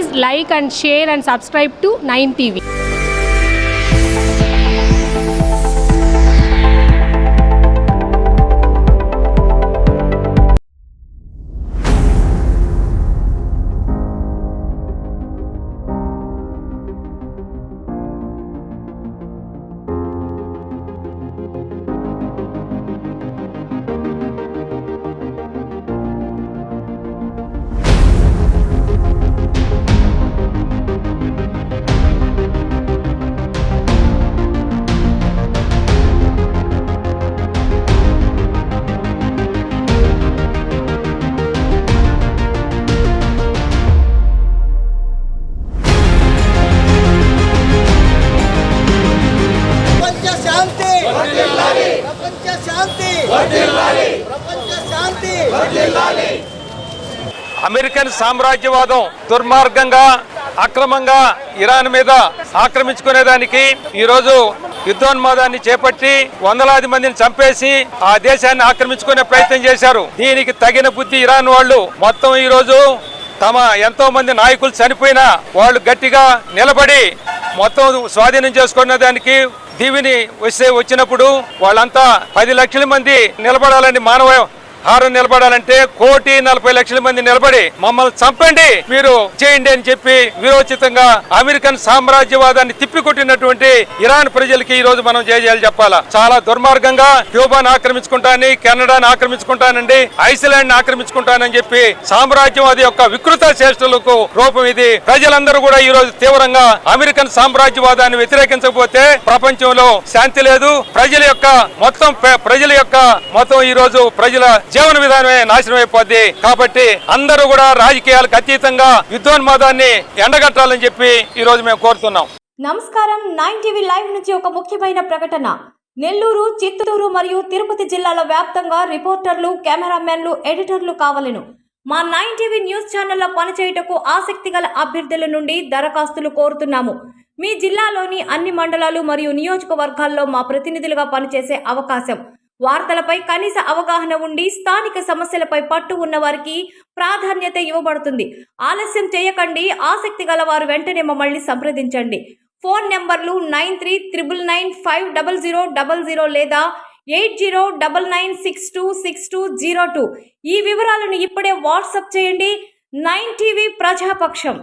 Please like and share and subscribe to 9 TV. American సామ్రాజ్యవాదం దుర్మార్గంగా అక్రమంగా Iran మీద ఆక్రమించుకునేదానికి ఈరోజు యుద్ధోన్మాదాన్ని చేపట్టి వందలాది మందిని చంపేసి ఆ దేశాన్ని ఆక్రమించుకునే ప్రయత్నం చేశారు. దీనికి తగిన బుద్ధి ఇరాన్ వాళ్ళు మొత్తం ఈరోజు తమ ఎంతో మంది నాయకులు చనిపోయినా వాళ్ళు గట్టిగా నిలబడి మొత్తం స్వాధీనం చేసుకునే దానికి దీవిని వచ్చినప్పుడు వాళ్ళంతా 10 లక్షల మంది నిలబడాలని మానవ హారం నిలబడాలంటే 1,40,00,000 మంది నిలబడి మమ్మల్ని చంపండి మీరు చేయండి అని చెప్పి విరోచితంగా అమెరికన్ సామ్రాజ్యవాదాన్ని తిప్పికొట్టినటువంటి ఇరాన్ ప్రజలకి ఈ రోజు మనం జయజయాలు చెప్పాలా. చాలా దుర్మార్గంగా క్యూబాను ఆక్రమించుకుంటానని, కెనడాను ఆక్రమించుకుంటానండి, ఐస్లాండ్ ని ఆక్రమించుకుంటానని చెప్పి సామ్రాజ్యవాది యొక్క వికృత చేష్టలకు రూపం ఇది. ప్రజలందరూ కూడా ఈ రోజు తీవ్రంగా అమెరికన్ సామ్రాజ్యవాదాన్ని వ్యతిరేకించకపోతే ప్రపంచంలో శాంతి లేదు. ప్రజల యొక్క మొత్తం ఈ రోజు ప్రజల జీవన విధానమే నాశనం అయిపోద్ది. కాబట్టి అందరూ కూడా రాజకీయాలకు అతీతంగా యుద్ధోన్మాదాన్ని ఎండగట్టాలని చెప్పి ఈ రోజు మేము కోరుతున్నాం. నమస్కారం. 9 టీవీ లైవ్ నుంచి ఒక ముఖ్యమైన ప్రకటన. నెల్లూరు, చిత్తూరు మరియు తిరుపతి జిల్లాల వ్యాప్తంగా రిపోర్టర్లు, కెమెరామెన్లు, ఎడిటర్లు కావాలను. మా 9 టీవీ న్యూస్ ఛానల్లో పనిచేయుటకు ఆసక్తి గల అభ్యర్థుల నుండి దరఖాస్తులు కోరుతున్నాము. మీ జిల్లాలోని అన్ని మండలాలు మరియు నియోజకవర్గాల్లో మా ప్రతినిధులుగా పనిచేసే అవకాశం. వార్తలపై కనీస అవగాహన ఉండి స్థానిక సమస్యలపై పట్టు ఉన్న వారికి ప్రాధాన్యత ఇవ్వబడుతుంది. ఆలస్యం చేయకండి. ఆసక్తి గల వారు వెంటనే మమ్మల్ని సంప్రదించండి. ఫోన్ నెంబర్లు 9399950000 లేదా 8099626202. ఈ వివరాలను ఇప్పుడే వాట్సాప్ చేయండి. 9 టీవీ ప్రజాపక్షం.